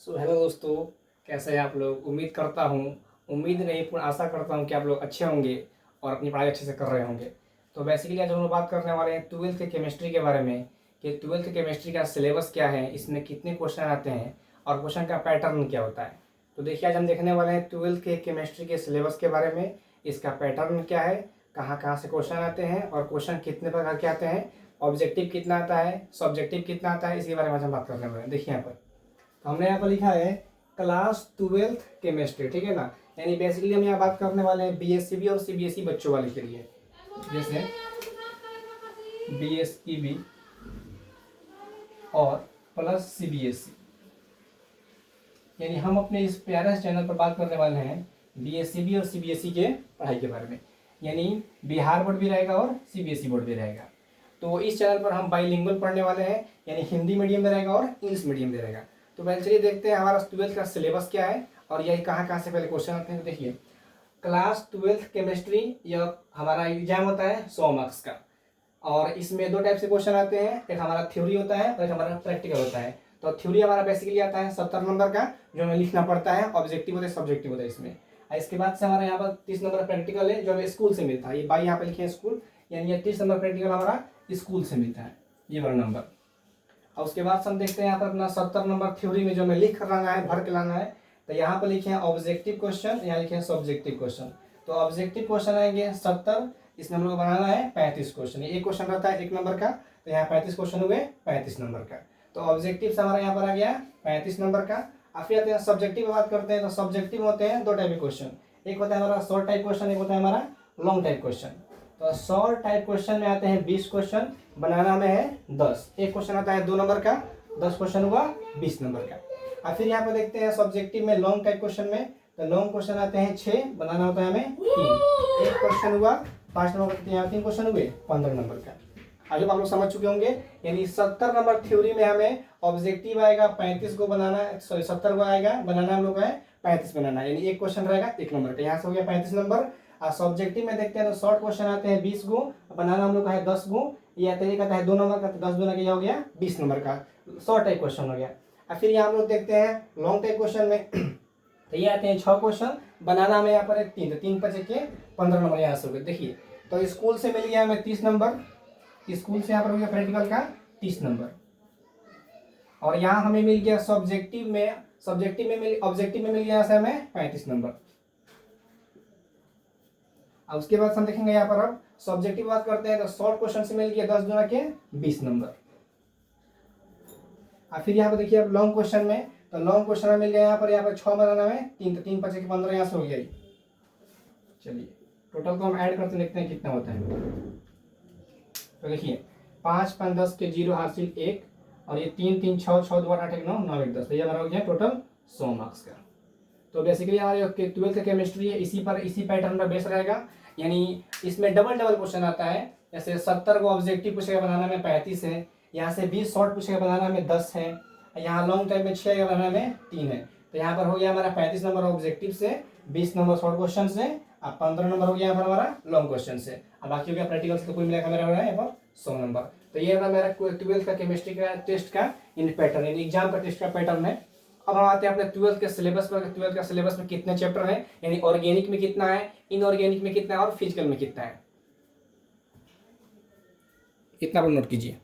Hello दोस्तों, कैसे हैं आप लोग। उम्मीद नहीं पूर्ण आशा करता हूँ कि आप लोग अच्छे होंगे और अपनी पढ़ाई अच्छे से कर रहे होंगे। तो बेसिकली आज हम लोग बात करने वाले हैं ट्वेल्थ के केमिस्ट्री के बारे में कि ट्वेल्थ केमिस्ट्री का सिलेबस क्या है, इसमें कितने क्वेश्चन आते हैं और क्वेश्चन का पैटर्न क्या होता है। तो देखिए, आज हम देखने वाले हैं ट्वेल्थ के केमिस्ट्री के सिलेबस के बारे में, इसका पैटर्न क्या है, कहाँ कहाँ से क्वेश्चन आते हैं और क्वेश्चन कितने प्रकार के आते हैं, ऑब्जेक्टिव कितना आता है, सब्जेक्टिव कितना आता है, इसके बारे में आज हम बात करने वाले हैं। देखिए यहाँ पर हमने यहाँ पर लिखा है क्लास ट्वेल्थ केमिस्ट्री, ठीक है ना। यानी बेसिकली हम यहाँ बात करने वाले हैं बीएससीबी और सीबीएसई बच्चों वाले के लिए। जैसे बीएसईबी और प्लस सीबीएसई, यानी हम अपने इस प्यारे चैनल पर बात करने वाले हैं बीएससीबी और सीबीएसई के पढ़ाई के बारे में। यानी बिहार बोर्ड भी रहेगा और सीबीएसई बोर्ड भी रहेगा। तो इस चैनल पर हम बाइलिंगुअल पढ़ने वाले हैं, यानी हिंदी मीडियम में रहेगा और इंग्लिश मीडियम में रहेगा। तो पहले चलिए देखते हैं हमारा ट्वेल्थ का सिलेबस क्या है और यही कहाँ कहाँ से पहले क्वेश्चन आते हैं। तो देखिए, क्लास ट्वेल्थ केमिस्ट्री, यह हमारा एग्जाम होता है 100 मार्क्स का, और इसमें दो टाइप से क्वेश्चन आते हैं, एक हमारा थ्योरी होता है और एक हमारा प्रैक्टिकल होता है। तो थ्योरी हमारा बेसिकली आता है 70 नंबर का, जो हमें लिखना पड़ता है, ऑब्जेक्टिव होता है, सब्जेक्टिव होता है इसमें। इसके बाद से हमारा यहाँ पर 30 नंबर प्रैक्टिकल है, जो हमें स्कूल से मिलता है। ये बाई यहाँ पे लिखे हैं स्कूल, यानी ये 30 नंबर प्रैक्टिकल हमारा स्कूल से मिलता है, ये वाला नंबर। और उसके बाद हम देखते हैं यहाँ पर अपना 70 नंबर थ्योरी में जो हमें लिख कर लाना है, भर के लाना है। तो यहाँ पर लिखे हैं ऑब्जेक्टिव क्वेश्चन, यहाँ लिखे हैं सब्जेक्टिव क्वेश्चन। तो ऑब्जेक्टिव क्वेश्चन आएंगे 70, इसमें हम लोग को बनाना है 35 क्वेश्चन। एक क्वेश्चन रहता है 1 नंबर का, तो यहाँ 35 क्वेश्चन हुए 35 नंबर का। तो ऑब्जेक्टिव से हमारा यहाँ पर आ गया 35 नंबर का। अब फिर आते हैं सब्जेक्टिव बात करते हैं। तो सब्जेक्टिव होते हैं दो टाइप के क्वेश्चन, एक होता है हमारा शॉर्ट टाइप क्वेश्चन, एक होता है हमारा लॉन्ग टाइप क्वेश्चन। तो शॉर्ट टाइप क्वेश्चन में आते हैं 20 क्वेश्चन, बनाना में है 10। एक क्वेश्चन आता है 2 नंबर का, 10 क्वेश्चन हुआ 20 नंबर का। और फिर यहाँ पे देखते हैं सब्जेक्टिव में लॉन्ग टाइप क्वेश्चन में, तो लॉन्ग क्वेश्चन आते हैं 6, बनाना होता है हमें 3। एक क्वेश्चन हुआ 5 नंबर का, यहाँ 3 क्वेश्चन हुए 15 नंबर का। आज आप लोग समझ चुके होंगे। यानी 70 नंबर थ्योरी में हमें ऑब्जेक्टिव आएगा 35 को बनाना, सॉरी 70 को आएगा, बनाना हम लोग है 35 बनाना, यानी एक क्वेश्चन रहेगा 1 नंबर का, यहाँ से हो गया 35 नंबर। और सब्जेक्टिव में देखते हैं तो शॉर्ट क्वेश्चन आते हैं 20 गो, बनाना हम लोग का है 10 गो, ये आता है 2 नंबर का, तो 10 दूना क्या हो गया 20 नंबर का, शॉर्ट टाइप क्वेश्चन हो गया। और फिर यहाँ हम लोग देखते हैं लॉन्ग टाइप क्वेश्चन में तो ये आते हैं 6 क्वेश्चन, बनाना में यहाँ पर है 3, तो 3 5 के 15 नंबर यहाँ से हो गए। देखिए, तो स्कूल से मिल गया हमें 30 नंबर, स्कूल से यहाँ पर हो गया प्रैक्टिकल का 30 नंबर, और यहाँ हमें मिल गया ऑब्जेक्टिव में मिल गया यहाँ से हमें 35 नंबर। अब उसके बाद हम देखेंगे यहाँ पर अब सब्जेक्टिव बात करते हैं। तो शॉर्ट क्वेश्चन से मिल गया 10 दूना के 20 नंबर। और फिर यहाँ पर देखिए अब लॉन्ग क्वेश्चन में, तो लॉन्ग क्वेश्चन में मिल गया यहाँ पर 6 बनाना में 3, तो 3 5 के 15 यहाँ से हो गया। चलिए टोटल को हम ऐड करते देखते हैं कितना होता है। तो देखिए 5 5 10 के 0 हासिल 1, और ये 3 3 6 6 2 8 1 9 9 1 10, तो ये हमारा हो गया टोटल 100 मार्क्स का। तो बेसिकली हमारे ट्वेल्थ केमिस्ट्री है, इसी पैटर्न पर बेस रहेगा। यानी इसमें डबल क्वेश्चन आता है। जैसे 70 को ऑब्जेक्टिव पूछेगा, बनाना में 35 है, यहाँ से 20 शॉर्ट पूछेगा, बनाना में 10 है, यहाँ लॉन्ग टाइम में 6 का, बनाना में 3 है। तो यहाँ पर हो गया हमारा 35 नंबर ऑब्जेक्टिव से, 20 नंबर शॉर्ट क्वेश्चन से, अब 15 नंबर हो गया यहाँ पर हमारा लॉन्ग क्वेश्चन से। अब बाकी हो गया प्रैक्टिकल से, तो कुल मिलाकर मेरा हो रहा है यहाँ पर 100 नंबर। तो ये रहा मेरा ट्वेल्थ का केमिस्ट्री का टेस्ट का इन पैटर्न, यानी एग्जाम का टेस्ट का पैटर्न है। अब हम आते हैं अपने ट्वेल्थ के सिलेबस पर। ट्वेल्थ का सिलेबस में कितने चैप्टर हैं, यानी ऑर्गेनिक में कितना है, इनऑर्गेनिक में कितना है और फिजिकल में कितना है, इतना पर नोट कीजिए।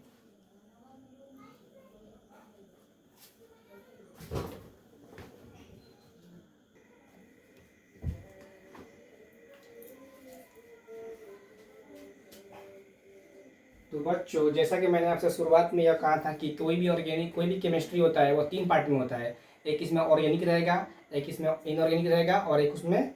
तो बच्चों, जैसा कि मैंने आपसे शुरुआत में यह कहा था कि कोई भी केमिस्ट्री होता है वो 3 पार्ट में होता है। एक इसमें ऑर्गेनिक रहेगा, एक इसमें इनऑर्गेनिक रहेगा, और एक उसमें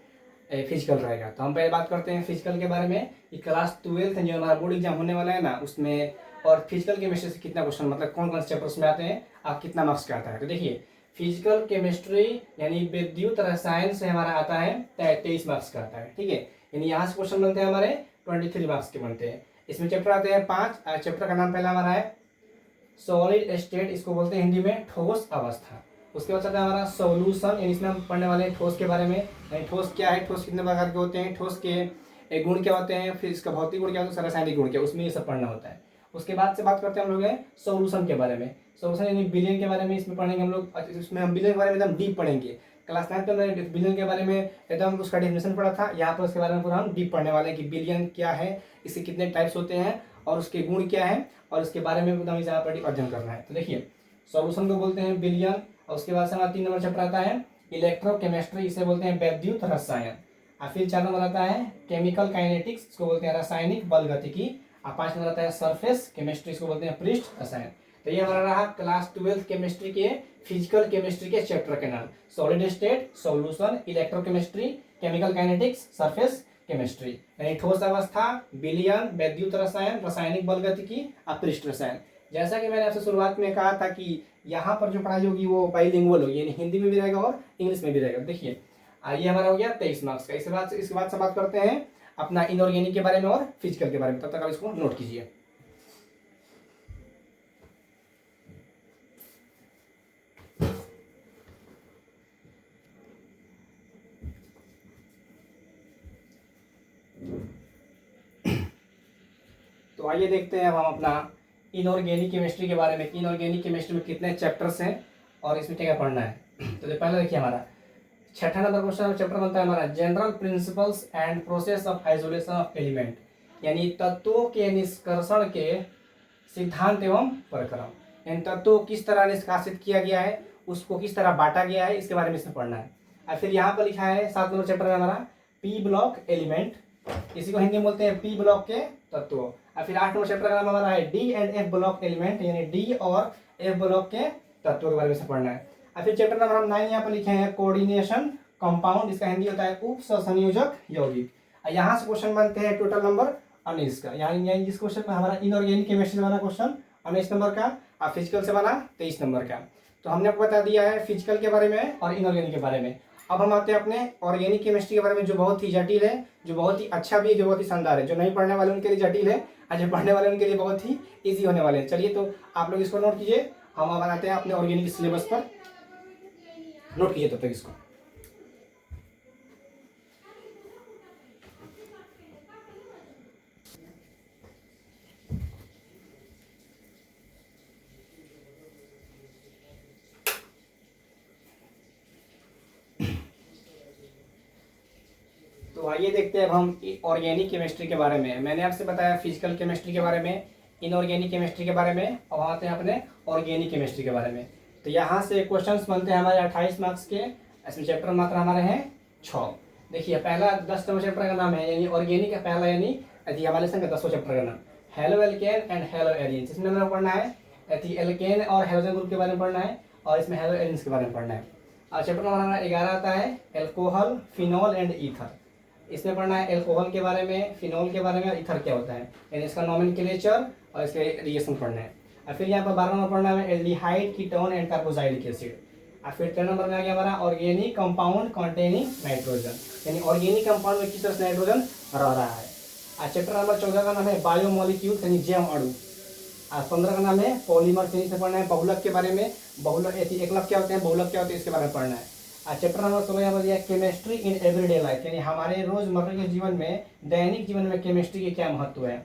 फिजिकल रहेगा। तो हम पहले बात करते हैं फिजिकल के बारे में कि क्लास 12 जो हमारा बोर्ड एग्जाम होने वाला है ना, उसमें और फिजिकल केमिस्ट्री से कितना क्वेश्चन, मतलब कौन कौन से चैप्टर्स में आते हैं, आप कितना मार्क्स का आता है। तो देखिए, फिजिकल केमिस्ट्री यानी विद्युत रसायन से हमारा आता है 23 मार्क्स का आता है, ठीक है। यानी यहाँ से क्वेश्चन बनते हैं हमारे 23 मार्क्स के बनते हैं। इसमें चैप्टर आते हैं 5। चैप्टर का नाम पहला हमारा है सॉलिड स्टेट, इसको बोलते हैं हिंदी में ठोस अवस्था। उसके बाद चलता है हमारा सॉल्यूशन, यानी इसमें हम पढ़ने वाले हैं ठोस के बारे में, यानी ठोस क्या है, ठोस कितने प्रकार के होते हैं, ठोस के गुण क्या होते हैं, फिर इसका भौतिक गुण क्या होता है, रासायनिक गुण क्या, उसमें ये सब पढ़ना होता है। उसके बाद से बात करते हैं हम लोग हैं सॉल्यूशन के बारे में। सॉल्यूशन यानी बिलियन के बारे में इसमें पढ़ेंगे हम लोग। इसमें हम बिलियन के बारे में एकदम डीप पढ़ेंगे। क्लास 9 में मैंने बिलियन के बारे में एकदम उसका डेफिनेशन पढ़ा था। यहाँ पर उसके बारे में पूरा हम डीप पढ़ने वाले हैं कि बिलियन क्या है, इसके कितने टाइप्स होते हैं और उसके गुण क्या है, और उसके बारे में एकदम यहाँ पर अध्ययन करना है। तो देखिए सॉल्यूशन को बोलते हैं बिलियन, और उसके बाद से हमारा 3 नंबर चैप्टर आता है इलेक्ट्रोकेमिस्ट्री, इसे बोलते हैं वैद्युत रसायन। और फिर 4 नंबर आता है केमिकल काइनेटिक्स, इसको बोलते हैं रासायनिक बल गतिकी। और 5 नंबर आता है सरफेस केमिस्ट्री, इसको बोलते हैं पृष्ठ रसायन। तो ये हमारा रहा क्लास 12 केमिस्ट्री के फिजिकल केमिस्ट्री के चैप्टर के नाम, solid state, solution, electrochemistry, chemical kinetics, surface chemistry. यानी ठोस अवस्था, विलयन, वैद्युत रसायन, रासायनिक बल गतिकी, अपृष्ठ रसायन। जैसा कि मैंने आपसे शुरुआत में कहा था कि यहाँ पर जो पढ़ाई होगी वो बाइलिंगुअल होगी, यानी हिंदी में भी रहेगा और इंग्लिश में भी रहेगा। देखिए ये हमारा हो गया 23 मार्क्स का। इसके बाद से बात करते हैं अपना इनऑर्गेनिक के बारे में और फिजिकल के बारे में। तब तक आप इसको नोट कीजिए। तो आइए देखते हैं अब हम अपना इनऑर्गेनिक केमिस्ट्री के बारे में। इनऑर्गेनिक केमिस्ट्री में कितने चैप्टर्स हैं और इसमें क्या क्या पढ़ना है। तो पहले देखिए हमारा 6ठा नंबर क्वेश्चन चैप्टर बनता है हमारा general principles and process of isolation of element, यानी तत्वों के निष्कर्षण के सिद्धांत एवं प्रक्रम। इन तत्वों को किस तरह निष्कासित किया गया है, उसको किस तरह बांटा गया है, इसके बारे में इसमें पढ़ना है। और फिर यहाँ पर लिखा है 7 नंबर चैप्टर में हमारा पी ब्लॉक एलिमेंट, इसी को हिंदी में बोलते हैं पी ब्लॉक के तत्व। और फिर 8 नंबर चैप्टर का नाम हमारा है D and F block element, यानी डी और एफ ब्लॉक के तत्वों के बारे में पढ़ना है। और फिर चैप्टर नंबर हम 9 यहाँ पर लिखे हैं कोऑर्डिनेशन कंपाउंड, इसका हिंदी होता है उप संयोजक यौगिक। यहाँ से क्वेश्चन बनते हैं टोटल नंबर 19 का। यानी इस क्वेश्चन में हमारा इनऑर्गेनिक केमिस्ट्री बना क्वेश्चन 19 नंबर का, और फिजिकल से बना 23 नंबर का। तो हमने आपको बता दिया है फिजिकल के बारे में और इनऑर्गेनिक के बारे में। अब हम आते हैं अपने ऑर्गेनिक केमिस्ट्री के बारे में, जो बहुत ही जटिल है, जो बहुत ही अच्छा भी है, जो बहुत ही शानदार है। जो नहीं पढ़ने वाले उनके लिए जटिल है, और जो पढ़ने वाले उनके लिए बहुत ही ईजी होने वाले हैं। चलिए तो आप लोग इसको नोट कीजिए। हम अब आते हैं अपने ऑर्गेनिक सिलेबस पर, नोट कीजिए तब तक इसको। तो आइए देखते हैं अब हम ऑर्गेनिक केमिस्ट्री के बारे में। मैंने आपसे बताया फिजिकल केमिस्ट्री के बारे में, इनऑर्गेनिक केमिस्ट्री के बारे में, और आते हैं अपने ऑर्गेनिक केमिस्ट्री के बारे में। तो यहाँ से क्वेश्चंस बनते हैं हमारे 28 मार्क्स के। इसमें चैप्टर मात्र हमारे हैं 6। देखिए पहला 10 नंबर चैप्टर का नाम है, यानी ऑर्गेनिक का पहला, यानी हमारे संग 10वां चैप्टर का नाम halo alkane and hello aliens. इसमें हमें पढ़ना है एल्केन और हेलोजन ग्रुप के बारे में पढ़ना है, और इसमें हेलो एलियंस के बारे में पढ़ना है। और चैप्टर नंबर हमारा 11 आता है एल्कोहल, फिनॉल एंड ईथर। इसमें पढ़ना है एल्कोहल के बारे में, फिनॉल के बारे में, और ईथर क्या होता है, यानी इसका नोमेनक्लेचर और इसके रिएक्शन पढ़ना है। और फिर यहाँ पर 12 नंबर पढ़ना है aldehyde, ketone and carboxylic acid. और फिर 13 नंबर में आ गया हमारा ऑर्गेनिक कंपाउंड कंटेनिंग नाइट्रोजन, यानी ऑर्गेनिक कंपाउंड में किस तरह से नाइट्रोजन रह रहा है। और चैप्टर नंबर 14 का नाम है बायोमोलिक्यूल्स, यानी जैव अणु। और 15 का नाम है पॉलीमर, यानी से पढ़ना है बहुलक के बारे में, बहुलक एकलक क्या होते हैं, बहुलक क्या होते हैं, इसके बारे में पढ़ना है। और चैप्टर नंबर 16 यहाँ पर दिया केमिस्ट्री इन एवरीडे लाइफ, यानी हमारे रोजमर्रा के जीवन में, दैनिक जीवन में केमिस्ट्री के क्या महत्व है।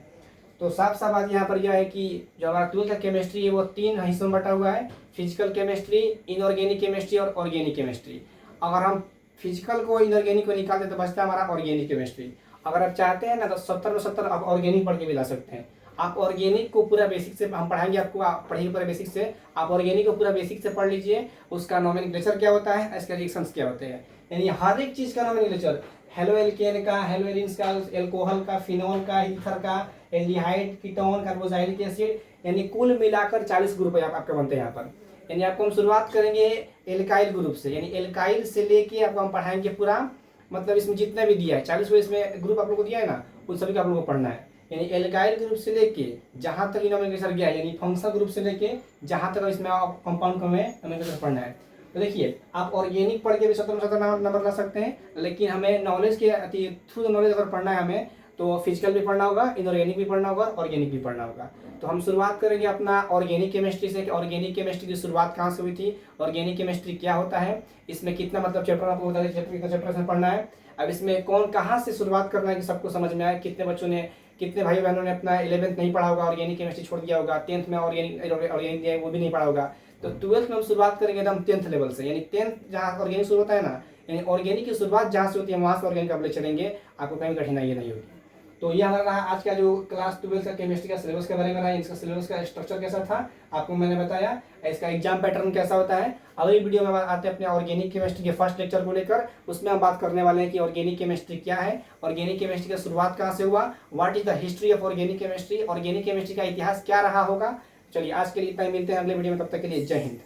तो साफ साफ बात यहाँ पर यह है कि जो हमारा 12th का केमिस्ट्री है वो 3 हिस्सों में बटा हुआ है, फिजिकल केमिस्ट्री, इनऑर्गेनिक केमिस्ट्री और ऑर्गेनिक केमिस्ट्री। अगर हम फिजिकल को इनऑर्गेनिक को निकालते तो बचता है हमारा ऑर्गेनिक केमिस्ट्री। अगर आप चाहते हैं ना तो 70 में 70 आप ऑर्गेनिक पढ़ के भी ला सकते हैं। आप ऑर्गेनिक को पूरा बेसिक से हम पढ़ाएंगे आपको, आप पढ़िए पूरा बेसिक से। आप ऑर्गेनिक को पूरा बेसिक से पढ़ लीजिए, उसका नोमेनक्लेचर क्या होता है, इसके रिएक्शंस क्या होते हैं, यानी हर एक चीज़ का नोमेनक्लेचर, हेलो एल्केन का, हेलो एलियंस का, एल्कोहल का, फिनॉल का, ईथर का, एल्डिहाइड, कीटोन, कार्बोक्सिलिक एसिड, यानी कुल मिलाकर 40 ग्रुप आपके बनते हैं यहाँ पर। यानी आपको हम शुरुआत करेंगे एल्काइल ग्रुप से, यानी एल्काइल से लेके आपको हम पढ़ाएंगे पूरा, मतलब इसमें जितना भी दिया है 40 को इसमें ग्रुप आप लोगों को दिया है ना, उन सभी का आप लोगों को पढ़ना है। यानी एल्काइल ग्रुप से लेके जहाँ तक नोमेनक्लेचर गया है, यानी फंक्शनल ग्रुप से लेके जहाँ तक इसमें कंपाउंड को हमें नोमेनक्लेचर पढ़ना है। तो देखिए आप ऑर्गेनिक पढ़ के भी 70 में 70 नंबर ला सकते हैं, लेकिन हमें नॉलेज के थ्रू नॉलेज अगर पढ़ना है हमें, तो फिजिकल भी पढ़ना होगा, इनऑर्गेनिक भी पढ़ना होगा, ऑर्गेनिक भी पढ़ना होगा। तो हम शुरुआत करेंगे अपना ऑर्गेनिक केमिस्ट्री से। ऑर्गेनिक केमिस्ट्री की शुरुआत कहाँ से हुई थी, ऑर्गेनिक केमिस्ट्री क्या होता है, इसमें कितना मतलब चैप्टर आपको बता दें, चैप्टर कितना चैप्टर से पढ़ना है। अब इसमें कौन कहाँ से शुरुआत करना है कि सबको समझ में आए, कितने बच्चों ने कितने भाई बहनों ने अपना 11th नहीं पढ़ा होगा, ऑर्गेनिक केमिस्ट्री छोड़ दिया होगा, 10th में ऑर्गेनिक दिया है वो भी नहीं पढ़ा होगा। तो 12th में हम शुरुआत करेंगे एकदम 10th लेवल से, यानी 10th जहाँ ऑर्गेनिक शुरू होता है ना, यानी ऑर्गेनिक की शुरुआत जहाँ से होती है वहाँ से ऑर्गेनिक आप ले चलेंगे, आपको कहीं कठिनाई नहीं होगी। तो ये हमारा रहा आज का जो क्लास 12 का केमिस्ट्री का सिलेबस के बारे में रहा। इसका सिलेबस का स्ट्रक्चर कैसा था आपको मैंने बताया, इसका एग्जाम पैटर्न कैसा होता है। अगली वीडियो में आते हैं अपने ऑर्गेनिक केमिस्ट्री के फर्स्ट लेक्चर को लेकर, उसमें हम बात करने वाले हैं कि ऑर्गेनिक केमिस्ट्री क्या है, ऑर्गेनिक केमिस्ट्री का शुरुआत कहाँ से हुआ, what is the history of organic chemistry, organic chemistry का इतिहास क्या रहा होगा। चलिए आज के लिए इतना ही, मिलते हैं अगले वीडियो में, तब तक के लिए जय हिंद।